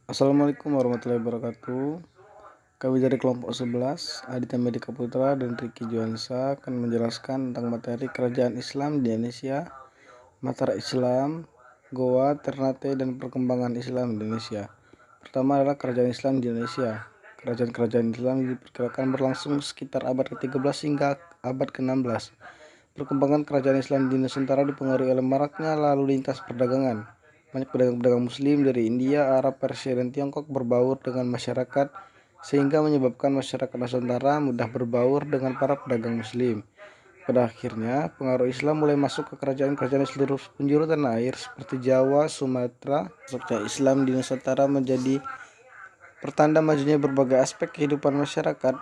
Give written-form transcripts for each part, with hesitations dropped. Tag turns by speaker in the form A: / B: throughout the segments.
A: Assalamualaikum warahmatullahi wabarakatuh. Kami dari kelompok 11, Aditya Medika Putra dan Ricky Juansa akan menjelaskan tentang materi Kerajaan Islam di Indonesia, Mataram Islam, Goa, Ternate, dan perkembangan Islam di Indonesia. Pertama adalah Kerajaan Islam di Indonesia. Kerajaan-kerajaan Islam diperkirakan berlangsung sekitar abad ke-13 hingga abad ke-16. Perkembangan kerajaan Islam di Nusantara dipengaruhi oleh maraknya lalu lintas perdagangan. Banyak pedagang-pedagang Muslim dari India, Arab, Persia, dan Tiongkok berbaur dengan masyarakat sehingga menyebabkan masyarakat Nusantara mudah berbaur dengan para pedagang Muslim. Pada akhirnya, pengaruh Islam mulai masuk ke kerajaan-kerajaan di seluruh penjuru tanah air seperti Jawa, Sumatera. Masuknya Islam di Nusantara menjadi pertanda majunya berbagai aspek kehidupan masyarakat.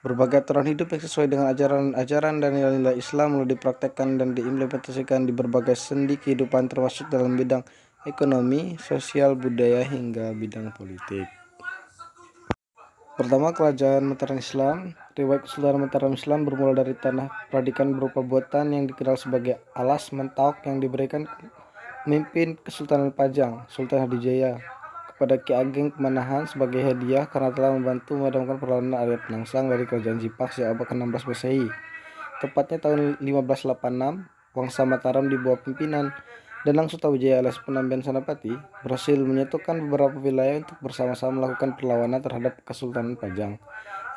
A: Berbagai aturan hidup yang sesuai dengan ajaran dan nilai-nilai Islam mulai dipraktekkan dan diimplementasikan di berbagai sendi kehidupan termasuk dalam bidang ekonomi, sosial, budaya, hingga bidang politik. Pertama, Kerajaan Mataram Islam. Riwayat Kesultanan Mataram Islam bermula dari tanah peradikan berupa buatan yang dikenal sebagai alas mentauk yang diberikan pemimpin Kesultanan Pajang, Sultan Hadijaya, kepada Ki Ageng Pemanahan sebagai hadiah karena telah membantu memadamkan perlawanan Arya Penangsang dari Kerajaan Jipak sejak abad ke-16 Masehi. Tepatnya tahun 1586, Wangsa Mataram di bawah pimpinan Danang Sutawijaya alias Penambian Senapati berhasil menyatukan beberapa wilayah untuk bersama-sama melakukan perlawanan terhadap Kesultanan Pajang.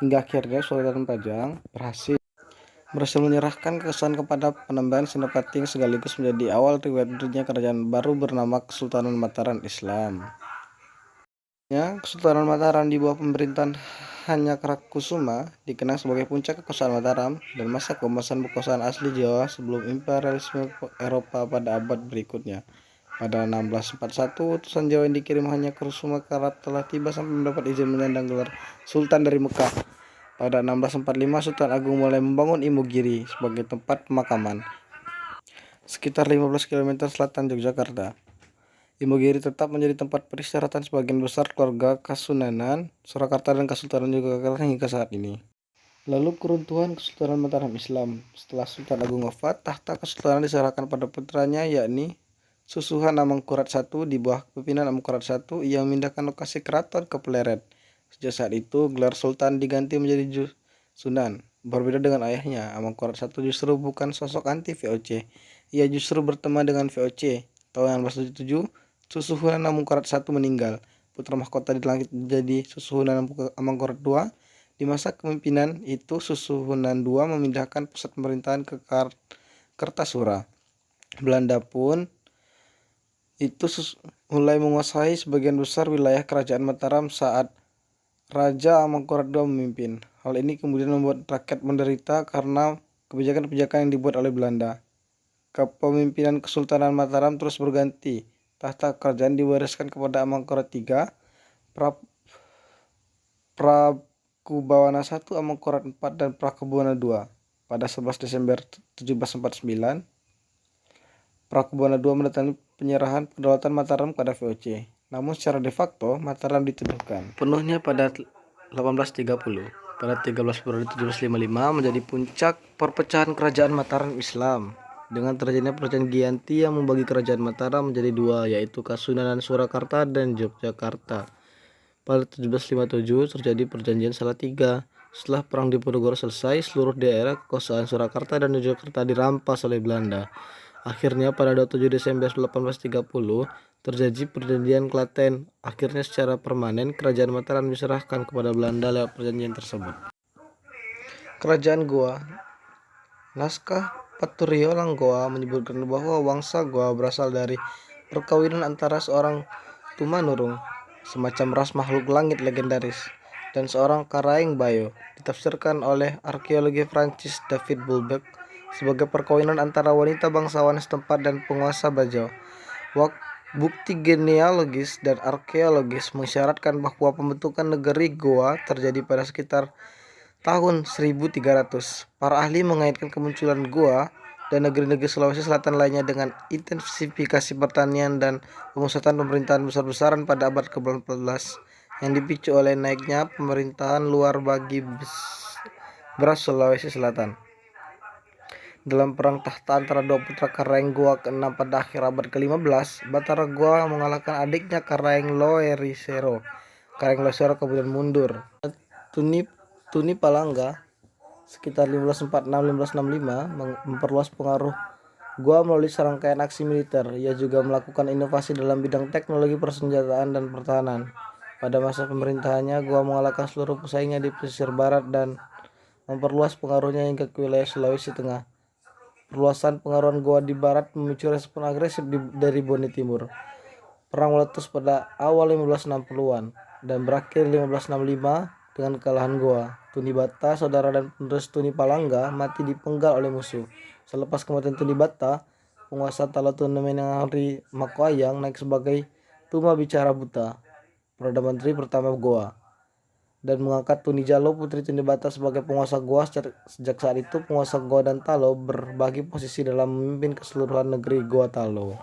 A: Hingga akhirnya Sultan Pajang berhasil menyerahkan kekuasaan kepada Penambian Senapati yang sekaligus menjadi awal riwayat berdirinya kerajaan baru bernama Kesultanan Mataram Islam. Kesultanan Mataram di bawah pemerintahan Hanyakarakusuma dikenal sebagai puncak kekuasaan Mataram dan masa keemasan kekuasaan asli Jawa sebelum imperialisme Eropa pada abad berikutnya. Pada 1641, utusan Jawa yang dikirim Hanyakarakusuma ke Arab telah tiba sampai mendapat izin menyandang gelar Sultan dari Mekah. Pada 1645, Sultan Agung mulai membangun Imogiri sebagai tempat pemakaman, sekitar 15 km selatan Yogyakarta. Imogiri tetap menjadi tempat peristirahatan sebagian besar keluarga Kasunanan, Surakarta, dan Kesultanan Yogyakarta hingga saat ini. Lalu keruntuhan Kesultanan Mataram Islam. Setelah Sultan Agung wafat, tahta kesultanan diserahkan pada putranya yakni Susuhunan Amangkurat I. Di bawah pimpinan Amangkurat I, ia memindahkan lokasi keraton ke Pleret. Sejak saat itu, gelar Sultan diganti menjadi Sunan. Berbeda dengan ayahnya, Amangkurat I justru bukan sosok anti VOC. Ia justru berteman dengan VOC. Tahun 1677, Susuhunan Amangkurat I meninggal. Putra mahkota di langit menjadi Susuhunan Amangkurat II. Di masa kepemimpinan itu, Susuhunan II memindahkan pusat pemerintahan ke Kertasura. Belanda pun itu mulai menguasai sebagian besar wilayah kerajaan Mataram saat Raja Amangkurat II memimpin. Hal ini kemudian membuat rakyat menderita karena kebijakan-kebijakan yang dibuat oleh Belanda. Kepemimpinan Kesultanan Mataram terus berganti. Tahta kerajaan diwariskan kepada Amangkurat III, Prakubawana I, Amangkurat IV, dan Prakubawana II. Pada 11 Desember 1749, Prakubawana II mendatangi penyerahan kedaulatan Mataram kepada VOC. Namun secara de facto, Mataram diteduhkan penuhnya pada 1830. Pada 13 Februari 1755 menjadi puncak perpecahan kerajaan Mataram Islam, dengan terjadinya perjanjian Giyanti yang membagi kerajaan Mataram menjadi dua, yaitu Kasunanan Surakarta dan Yogyakarta. Pada 1757 terjadi perjanjian Salatiga. Setelah Perang Diponegoro selesai, seluruh daerah kekuasaan Surakarta dan Yogyakarta dirampas oleh Belanda. Akhirnya pada 27 Desember 1830 terjadi perjanjian Klaten. Akhirnya secara permanen kerajaan Mataram diserahkan kepada Belanda lewat perjanjian tersebut. Kerajaan Goa. Naskah Paturiolang Goa menyebutkan bahwa Wangsa Goa berasal dari perkawinan antara seorang Tumanurung, semacam ras makhluk langit legendaris, dan seorang Karaeng Bayo. Ditafsirkan oleh arkeologi Francis David Bulbeck sebagai perkawinan antara wanita bangsawan setempat dan penguasa Bajau. Bukti genealogis dan arkeologis mengisyaratkan bahwa pembentukan negeri Goa terjadi pada sekitar tahun 1300. Para ahli mengaitkan kemunculan Goa dan negeri-negeri Sulawesi Selatan lainnya dengan intensifikasi pertanian dan pemusatan pemerintahan besar-besaran pada abad ke-14 yang dipicu oleh naiknya pemerintahan luar bagi beras Sulawesi Selatan. Dalam perang tahta antara dua putra Karaeng Goa ke-6 pada akhir abad ke-15, Batara Goa mengalahkan adiknya Karaeng Loerisero. Karaeng Loerisero kemudian mundur. Tuni Palangga sekitar 1546-1565 memperluas pengaruh Goa melalui serangkaian aksi militer. Ia juga melakukan inovasi dalam bidang teknologi persenjataan dan pertahanan. Pada masa pemerintahannya, Goa mengalahkan seluruh pesaingnya di pesisir barat dan memperluas pengaruhnya hingga ke wilayah Sulawesi Tengah. Perluasan pengaruhan Goa di barat memicu respon agresif dari Bone Timur. Perang meletus pada awal 1560-an dan berakhir 1565 dengan kekalahan Goa. Tuni Bata, saudara dan penerus Tuni Palangga, mati dipenggal oleh musuh. Selepas kematian Tuni Bata, penguasa Talatune Makoayang naik sebagai Tuma Bicara Buta, Perdana Menteri pertama Goa, dan mengangkat Tuni Jalo, putri Tuni Bata, sebagai penguasa Goa. Sejak saat itu, penguasa Goa dan Talo berbagi posisi dalam memimpin keseluruhan negeri Goa Talo.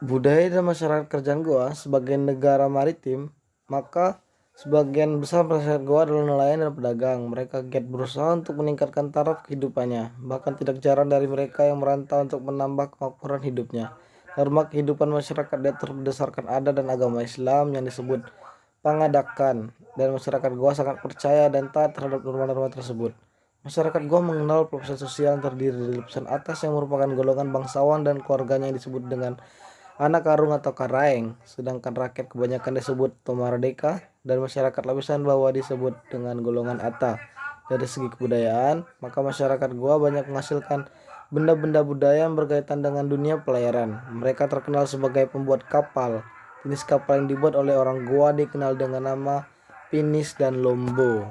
A: Budaya dan masyarakat kerajaan Goa sebagai negara maritim, maka sebagian besar masyarakat Goa adalah nelayan dan pedagang. Mereka giat berusaha untuk meningkatkan taraf kehidupannya. Bahkan tidak jarang dari mereka yang merantau untuk menambah kemakmuran hidupnya. Norma kehidupan masyarakat diatur berdasarkan adat dan agama Islam yang disebut Pangadakan, dan masyarakat Goa sangat percaya dan taat terhadap norma-norma tersebut. Masyarakat Goa mengenal lapisan sosial yang terdiri dari lapisan atas yang merupakan golongan bangsawan dan keluarganya yang disebut dengan anak karung atau karaeng, sedangkan rakyat kebanyakan disebut tomaradeka, dan masyarakat lapisan bawah disebut dengan golongan ata. Dari segi kebudayaan, maka masyarakat Goa banyak menghasilkan benda-benda budaya yang berkaitan dengan dunia pelayaran. Mereka terkenal sebagai pembuat kapal. Jenis kapal yang dibuat oleh orang Goa dikenal dengan nama Pinis dan Lombo.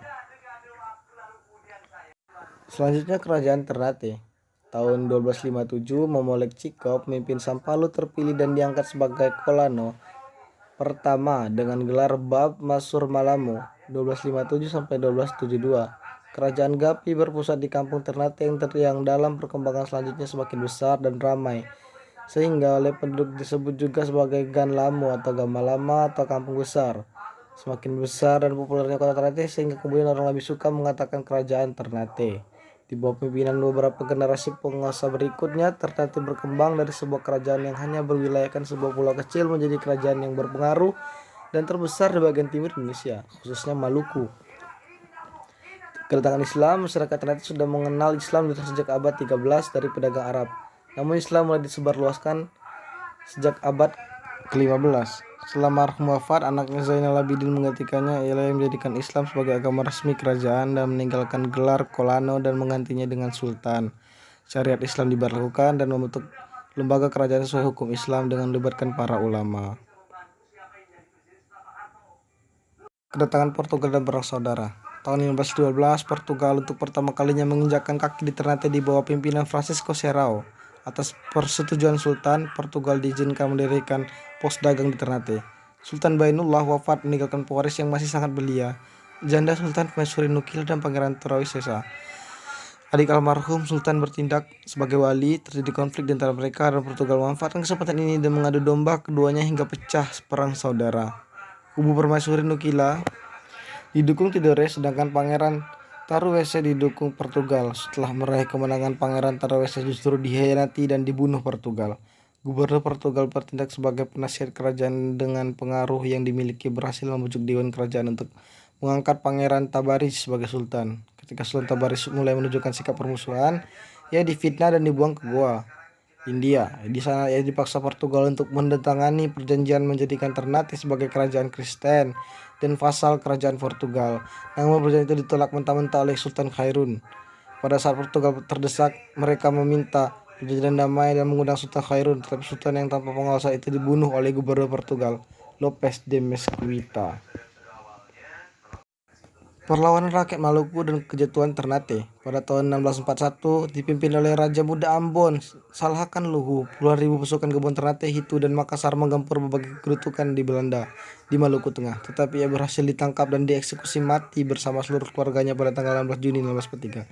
A: Selanjutnya kerajaan Ternate. Tahun 1257, Momolek Cikau, pemimpin Sampalu, terpilih dan diangkat sebagai Kolano pertama dengan gelar Bab Masur Malamo 1257 sampai 1272. Kerajaan Gapi berpusat di kampung Ternate yang dalam perkembangan selanjutnya semakin besar dan ramai, sehingga oleh penduduk disebut juga sebagai Gan Lamo atau Gamalama atau kampung besar. Semakin besar dan populernya kota Ternate sehingga kemudian orang lebih suka mengatakan kerajaan Ternate. Di bawah pimpinan beberapa generasi penguasa berikutnya, Ternate berkembang dari sebuah kerajaan yang hanya berwilayahkan sebuah pulau kecil menjadi kerajaan yang berpengaruh dan terbesar di bagian timur Indonesia, khususnya Maluku. Kedatangan Islam, masyarakat Ternate sudah mengenal Islam sejak abad 13 dari pedagang Arab. Namun Islam mulai disebarluaskan sejak abad ke-15. Setelah marhum wafat, anaknya Zainal Abidin menggantikannya. Ialah yang menjadikan Islam sebagai agama resmi kerajaan dan meninggalkan gelar Kolano dan menggantinya dengan Sultan. Syariat Islam diberlakukan dan membentuk lembaga kerajaan sesuai hukum Islam dengan melibatkan para ulama. Kedatangan Portugal dan perang saudara. Tahun 1512, Portugal untuk pertama kalinya menginjakkan kaki di Ternate di bawah pimpinan Francisco Serrao. Atas persetujuan Sultan, Portugal diizinkan mendirikan pos dagang di Ternate. Sultan Bainullah wafat meninggalkan pewaris yang masih sangat belia, janda Sultan Permaisuri Nukil dan Pangeran Turawi Sesa. Adik almarhum Sultan bertindak sebagai wali. Terjadi konflik di antara mereka dan Portugal memanfaatkan kesempatan ini dan mengadu domba keduanya hingga pecah perang saudara. Kubu Permaisuri Nukila didukung Tidore, sedangkan Pangeran Taruwese didukung Portugal. Setelah meraih kemenangan, Pangeran Taruwese justru dikhianati dan dibunuh Portugal. Gubernur Portugal bertindak sebagai penasihat kerajaan dengan pengaruh yang dimiliki, berhasil membujuk Dewan Kerajaan untuk mengangkat Pangeran Tabaris sebagai Sultan. Ketika Sultan Tabaris mulai menunjukkan sikap permusuhan, ia difitnah dan dibuang ke Goa, India. Di sana ia dipaksa Portugal untuk menandatangani perjanjian menjadikan Ternate sebagai kerajaan Kristen dan vasal kerajaan Portugal. Namun perjanjian itu ditolak mentah-mentah oleh Sultan Khairun. Pada saat Portugal terdesak, mereka meminta perjanjian damai dan mengundang Sultan Khairun, tetapi Sultan yang tanpa pengawasan itu dibunuh oleh Gubernur Portugal, Lopes de Mesquita. Perlawanan rakyat Maluku dan kejatuhan Ternate. Pada tahun 1641, dipimpin oleh Raja Muda Ambon, Salhakan Luhu, puluhan ribu pasukan gabungan Ternate, Hitu, dan Makassar menggempur berbagai kedudukan di Belanda di Maluku Tengah. Tetapi ia berhasil ditangkap dan dieksekusi mati bersama seluruh keluarganya pada tanggal 16 Juni 1643.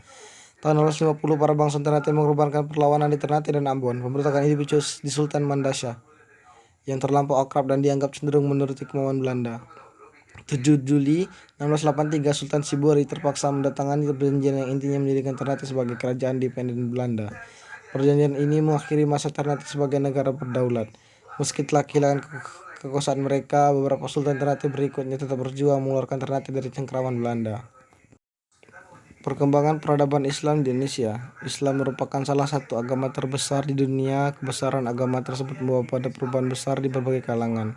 A: Tahun 1650, para bangsawan Ternate mengorbankan perlawanan di Ternate dan Ambon. Pemberontakan ini dipicu di Sultan Mandasya yang terlampau akrab dan dianggap cenderung menuruti kemauan Belanda. 7 Juli 1683, Sultan Sibori terpaksa mendatangani perjanjian yang intinya menjadikan Ternate sebagai kerajaan independen Belanda. Perjanjian ini mengakhiri masa Ternate sebagai negara berdaulat. Meski telah kehilangan kekuasaan mereka, beberapa Sultan Ternate berikutnya tetap berjuang mengeluarkan Ternate dari cengkraman Belanda. Perkembangan peradaban Islam di Indonesia. Islam merupakan salah satu agama terbesar di dunia. Kebesaran agama tersebut membawa pada perubahan besar di berbagai kalangan.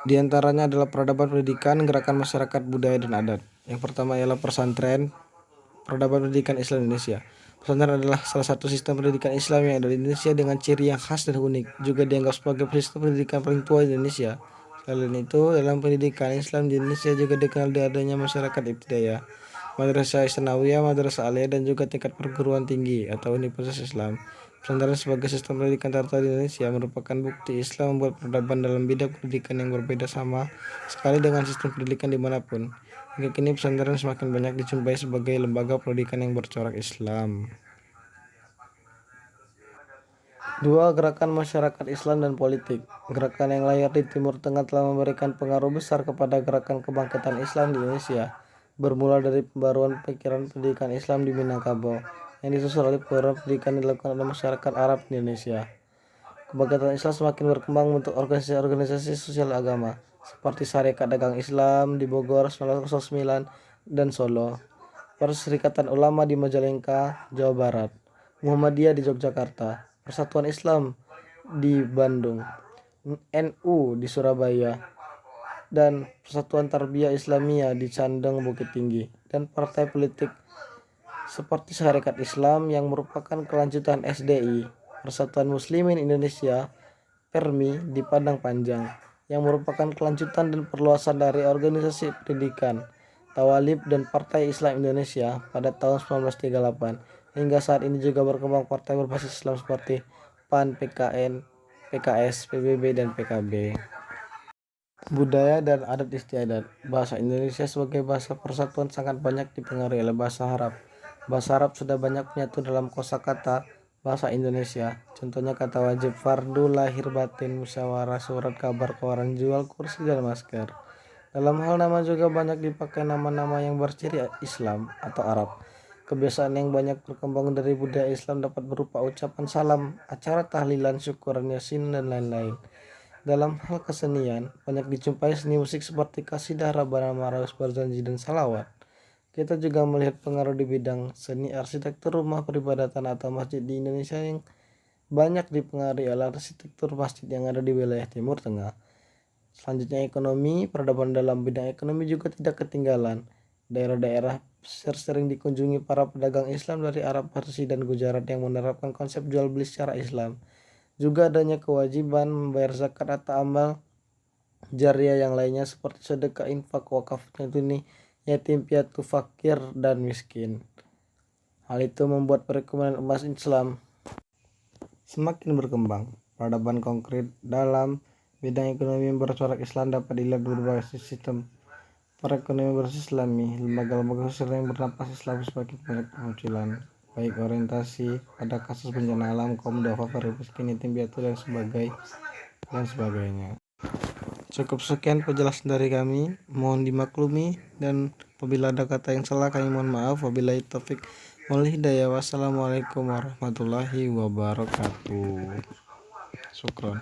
A: Di antaranya adalah peradaban pendidikan, gerakan masyarakat, budaya, dan adat. Yang pertama ialah pesantren, peradaban pendidikan Islam Indonesia. Pesantren adalah salah satu sistem pendidikan Islam yang ada di Indonesia dengan ciri yang khas dan unik. Juga dianggap sebagai sistem pendidikan paling tua di Indonesia. Selain itu, dalam pendidikan Islam di Indonesia juga dikenal di adanya masyarakat ibtidaiyah, madrasah Tsanawiyah, madrasah aliyah, dan juga tingkat perguruan tinggi atau universitas Islam. Pesantren sebagai sistem pendidikan tertua di Indonesia merupakan bukti Islam membuat peradaban dalam bidang pendidikan yang berbeda sama sekali dengan sistem pendidikan dimanapun. Hingga kini pesantren semakin banyak dijumpai sebagai lembaga pendidikan yang bercorak Islam. 2. Gerakan masyarakat Islam dan politik. Gerakan yang lahir di Timur Tengah telah memberikan pengaruh besar kepada gerakan kebangkitan Islam di Indonesia, bermula dari pembaruan pikiran pendidikan Islam di Minangkabau, yang disusul oleh pembaruan pendidikan yang dilakukan oleh masyarakat Arab di Indonesia. Kebangkitan Islam semakin berkembang untuk organisasi-organisasi sosial agama, seperti Syarikat Dagang Islam di Bogor 1909 dan Solo, Perserikatan Ulama di Majalengka, Jawa Barat, Muhammadiyah di Yogyakarta, Persatuan Islam di Bandung, NU di Surabaya, dan Persatuan Tarbiyah Islamiyah di Candeng Bukit Tinggi, dan partai politik seperti Syarikat Islam yang merupakan kelanjutan SDI, Persatuan Muslimin Indonesia, PERMI di Padang Panjang, yang merupakan kelanjutan dan perluasan dari organisasi pendidikan, Tawalib, dan Partai Islam Indonesia pada tahun 1938. Hingga saat ini juga berkembang partai berbasis Islam seperti PAN, PKN, PKS, PBB, dan PKB. Budaya dan adat istiadat. Bahasa Indonesia sebagai bahasa persatuan sangat banyak dipengaruhi oleh bahasa Arab. Bahasa Arab sudah banyak menyatu dalam kosakata bahasa Indonesia. Contohnya kata wajib, fardu, lahir batin, musyawarah, surat kabar, koran jual, kursi, dan masker. Dalam hal nama juga banyak dipakai nama-nama yang berciri Islam atau Arab. Kebiasaan yang banyak berkembang dari budaya Islam dapat berupa ucapan salam, acara tahlilan, syukuran, yasin, dan lain-lain. Dalam hal kesenian, banyak dijumpai seni musik seperti kasidah, rabana, maraus, barzanji, dan salawat. Kita juga melihat pengaruh di bidang seni arsitektur rumah peribadatan atau masjid di Indonesia yang banyak dipengaruhi oleh arsitektur masjid yang ada di wilayah Timur Tengah. Selanjutnya ekonomi. Peradaban dalam bidang ekonomi juga tidak ketinggalan. Daerah-daerah pesisir sering dikunjungi para pedagang Islam dari Arab, Parsi, dan Gujarat yang menerapkan konsep jual beli secara Islam. Juga adanya kewajiban membayar zakat atau amal jariah yang lainnya seperti sedekah, infak, wakaf, nyantuni, yatim piatu, fakir, dan miskin. Hal itu membuat perekonomian umat Islam semakin berkembang. Peradaban konkret dalam bidang ekonomi yang bercorak Islam dapat dilihat berbagai sistem perekonomian berbasis Islami. Lembaga-lembaga sosial yang bernapas Islam semakin banyak bermunculan, baik orientasi pada kasus bencana alam, kaum duafa, fakir miskin, yatim piatu, dan sebagainya. Cukup sekian penjelasan dari kami, mohon dimaklumi, dan apabila ada kata yang salah kami mohon maaf. Wabillahi taufik wal hidayah. Wassalamualaikum warahmatullahi wabarakatuh. Syukron.